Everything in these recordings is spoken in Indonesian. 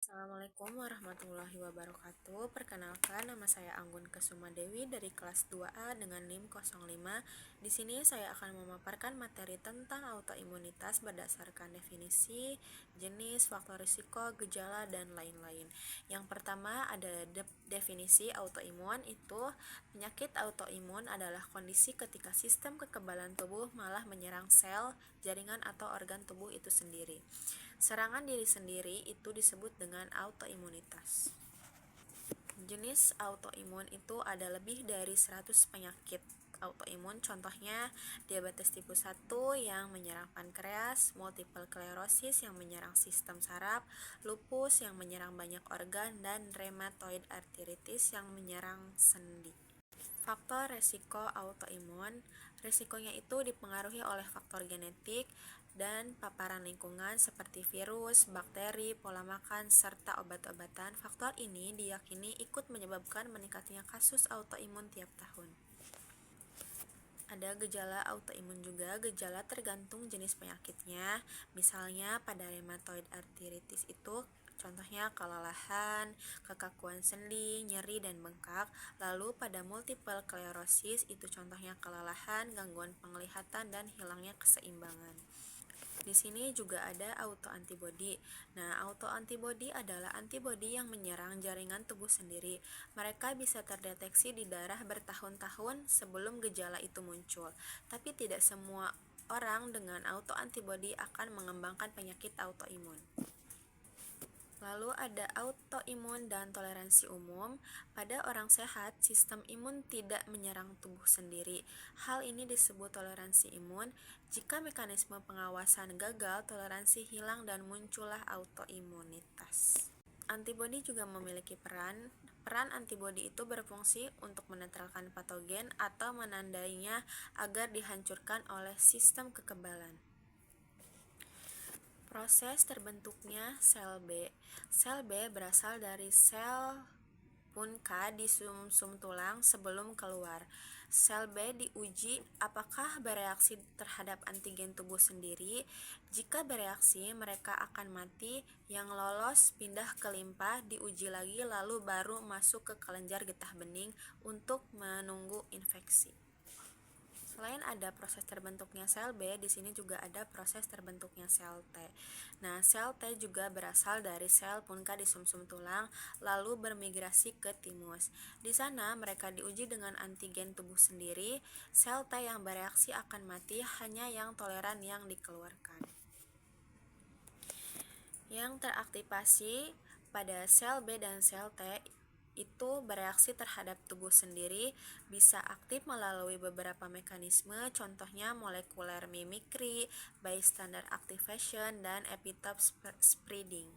Assalamualaikum warahmatullahi wabarakatuh. Perkenalkan, nama saya Anggun Kesuma Dewi dari kelas 2A dengan NIM 05. Di sini saya akan memaparkan materi tentang autoimunitas berdasarkan definisi, jenis, faktor risiko, gejala, dan lain-lain. Yang pertama ada definisi autoimun. Itu penyakit autoimun adalah kondisi ketika sistem kekebalan tubuh malah menyerang sel, jaringan, atau organ tubuh itu sendiri. Serangan diri sendiri itu disebut dengan autoimunitas. Jenis autoimun itu ada lebih dari 100 penyakit autoimun. Contohnya diabetes tipe 1 yang menyerang pankreas, multiple sclerosis yang menyerang sistem saraf, lupus yang menyerang banyak organ, dan rheumatoid arthritis yang menyerang sendi. Faktor resiko autoimun, resikonya itu dipengaruhi oleh faktor genetik dan paparan lingkungan seperti virus, bakteri, pola makan, serta obat-obatan. Faktor ini diyakini ikut menyebabkan meningkatnya kasus autoimun tiap tahun. Ada gejala autoimun juga, gejala tergantung jenis penyakitnya. Misalnya pada rheumatoid arthritis itu contohnya kelelahan, kekakuan sendi, nyeri, dan bengkak. Lalu pada multiple sclerosis itu contohnya kelelahan, gangguan penglihatan, dan hilangnya keseimbangan. Di sini juga ada autoantibody. Nah, autoantibody adalah antibody yang menyerang jaringan tubuh sendiri. Mereka bisa terdeteksi di darah bertahun-tahun sebelum gejala itu muncul. Tapi tidak semua orang dengan autoantibody akan mengembangkan penyakit autoimun. Lalu ada autoimun dan toleransi umum. Pada orang sehat, sistem imun tidak menyerang tubuh sendiri. Hal ini disebut toleransi imun. Jika mekanisme pengawasan gagal, toleransi hilang dan muncullah autoimunitas. Antibodi juga memiliki peran. Peran antibodi itu berfungsi untuk menetralkan patogen atau menandainya agar dihancurkan oleh sistem kekebalan. Proses terbentuknya sel B. Sel B berasal dari sel punka di sumsum tulang sebelum keluar. Sel B diuji apakah bereaksi terhadap antigen tubuh sendiri. Jika bereaksi, mereka akan mati. Yang lolos pindah ke limpa, diuji lagi lalu baru masuk ke kelenjar getah bening untuk menunggu infeksi. Selain ada proses terbentuknya sel B, di sini juga ada proses terbentuknya sel T. Nah, sel T juga berasal dari sel punka di sumsum tulang, lalu bermigrasi ke timus. Di sana mereka diuji dengan antigen tubuh sendiri. Sel T yang bereaksi akan mati, hanya yang toleran yang dikeluarkan. Yang teraktivasi pada sel B dan sel T itu bereaksi terhadap tubuh sendiri, bisa aktif melalui beberapa mekanisme, contohnya molekular mimicry, bystander activation, dan epitope spreading.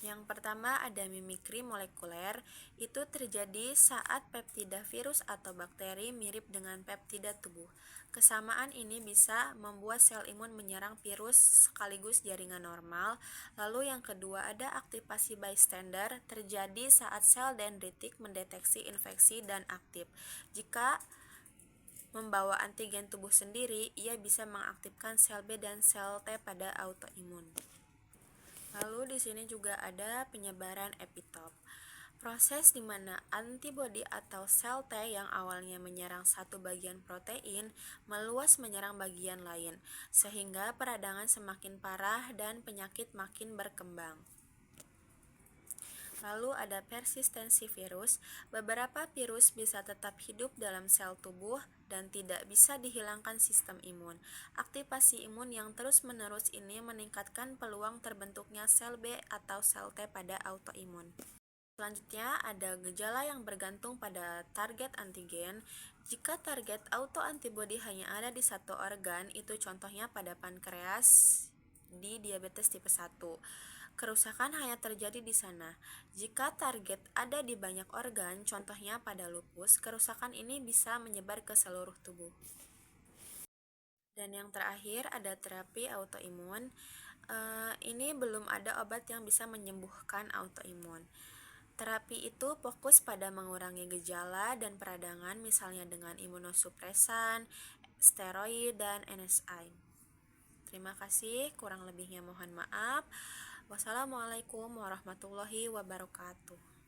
Yang pertama ada mimikri molekuler, itu terjadi saat peptida virus atau bakteri mirip dengan peptida tubuh. Kesamaan ini bisa membuat sel imun menyerang virus sekaligus jaringan normal. Lalu yang kedua ada aktivasi bystander, terjadi saat sel dendritik mendeteksi infeksi dan aktif. Jika membawa antigen tubuh sendiri, ia bisa mengaktifkan sel B dan sel T pada autoimun. Lalu di sini juga ada penyebaran epitop. Proses di mana antibodi atau sel T yang awalnya menyerang satu bagian protein meluas menyerang bagian lain, sehingga peradangan semakin parah dan penyakit makin berkembang. Lalu ada persistensi virus. Beberapa virus bisa tetap hidup dalam sel tubuh dan tidak bisa dihilangkan sistem imun. Aktivasi imun yang terus-menerus ini meningkatkan peluang terbentuknya sel B atau sel T pada autoimun. Selanjutnya ada gejala yang bergantung pada target antigen. Jika target autoantibody hanya ada di satu organ, itu contohnya pada pankreas di diabetes tipe 1. Kerusakan hanya terjadi di sana. Jika target ada di banyak organ, contohnya pada lupus, kerusakan ini bisa menyebar ke seluruh tubuh. Dan yang terakhir ada terapi autoimun. Ini belum ada obat yang bisa menyembuhkan autoimun. Terapi itu fokus pada mengurangi gejala dan peradangan, misalnya dengan imunosupresan, steroid, dan NSAID. Terima kasih, kurang lebihnya mohon maaf. Wassalamualaikum warahmatullahi wabarakatuh.